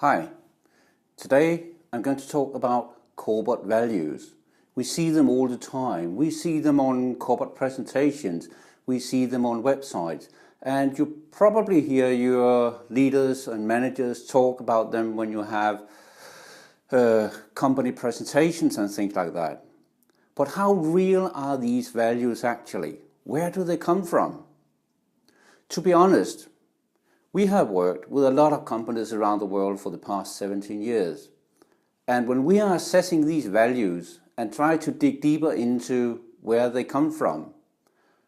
Hi, today I'm going to talk about corporate values. We see them all the time. We see them on corporate presentations. We see them on websites. And you probably hear your leaders and managers talk about them when you have company presentations and things like that. But how real are these values actually? Where do they come from? To be honest, we have worked with a lot of companies around the world for the past 17 years. And when we are assessing these values and try to dig deeper into where they come from,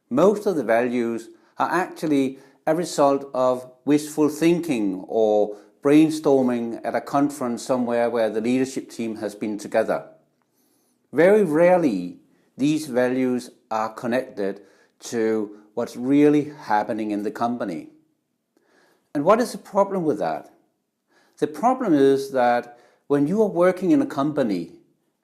most of the values are actually a result of wishful thinking or brainstorming at a conference somewhere where the leadership team has been together. Very rarely these values are connected to what's really happening in the company. And what is the problem with that? The problem is that when you are working in a company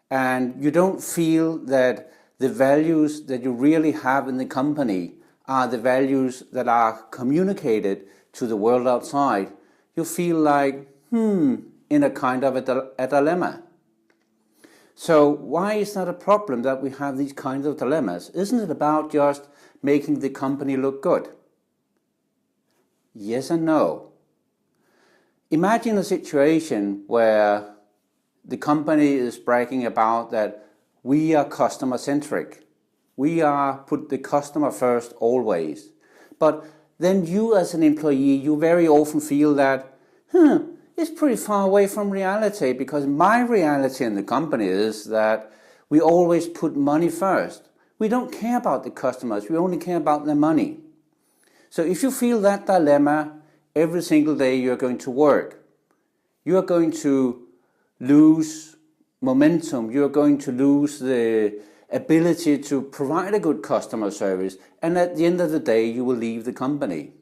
and you don't feel that the values that you really have in the company are the values that are communicated to the world outside, you feel like, in a kind of a dilemma. So why is that a problem that we have these kinds of dilemmas? Isn't it about just making the company look good? Yes and no. Imagine a situation where the company is bragging about that we are customer centric. We put the customer first always. But then you as an employee, you very often feel that, it's pretty far away from reality, because my reality in the company is that we always put money first. We don't care about the customers, we only care about their money. So if you feel that dilemma every single day you're going to work, you are going to lose momentum, you're going to lose the ability to provide a good customer service, and at the end of the day you will leave the company.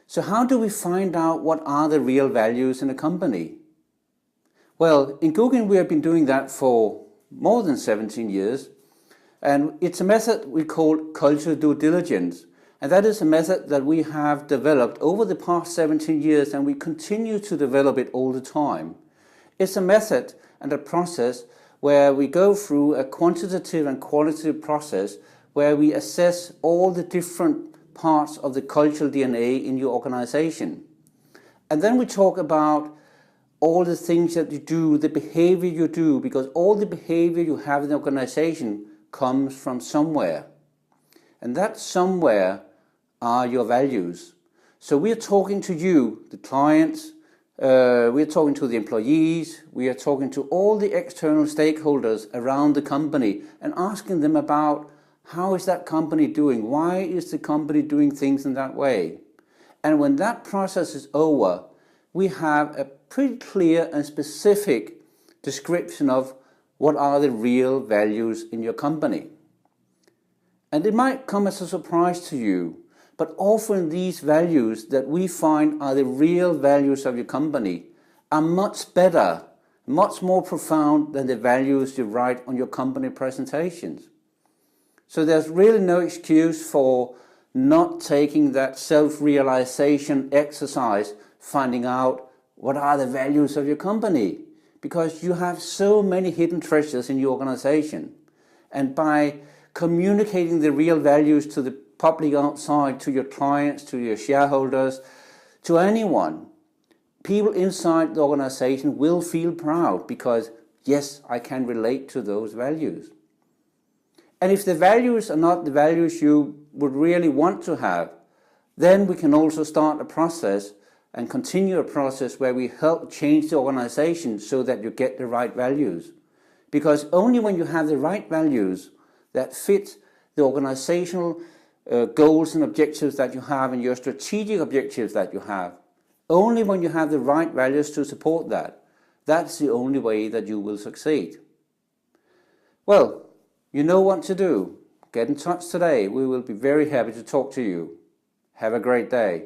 So how do we find out what are the real values in a company? Well, in Google we have been doing that for more than 17 years, and it's a method we call culture due diligence. And that is a method that we have developed over the past 17 years, and we continue to develop it all the time. It's a method and a process where we go through a quantitative and qualitative process where we assess all the different parts of the cultural DNA in your organization. And then we talk about all the things that you do, the behavior you do, because all the behavior you have in the organization comes from somewhere. And that somewhere are your values. So we are talking to you, the clients, we are talking to the employees, we are talking to all the external stakeholders around the company and asking them about how is that company doing? Why is the company doing things in that way? And when that process is over, we have a pretty clear and specific description of what are the real values in your company. And it might come as a surprise to you, but often these values that we find are the real values of your company are much better, much more profound than the values you write on your company presentations. So there's really no excuse for not taking that self-realization exercise, finding out what are the values of your company, because you have so many hidden treasures in your organization. And by communicating the real values to the public outside, to your clients, to your shareholders, to anyone, people inside the organization will feel proud because, yes, I can relate to those values. And if the values are not the values you would really want to have, then we can also start a process and continue a process where we help change the organization so that you get the right values. Because only when you have the right values that fit the organizational goals and objectives that you have and your strategic objectives that you have, only when you have the right values to support that, that's the only way that you will succeed. Well, you know what to do. Get in touch today. We will be very happy to talk to you. Have a great day.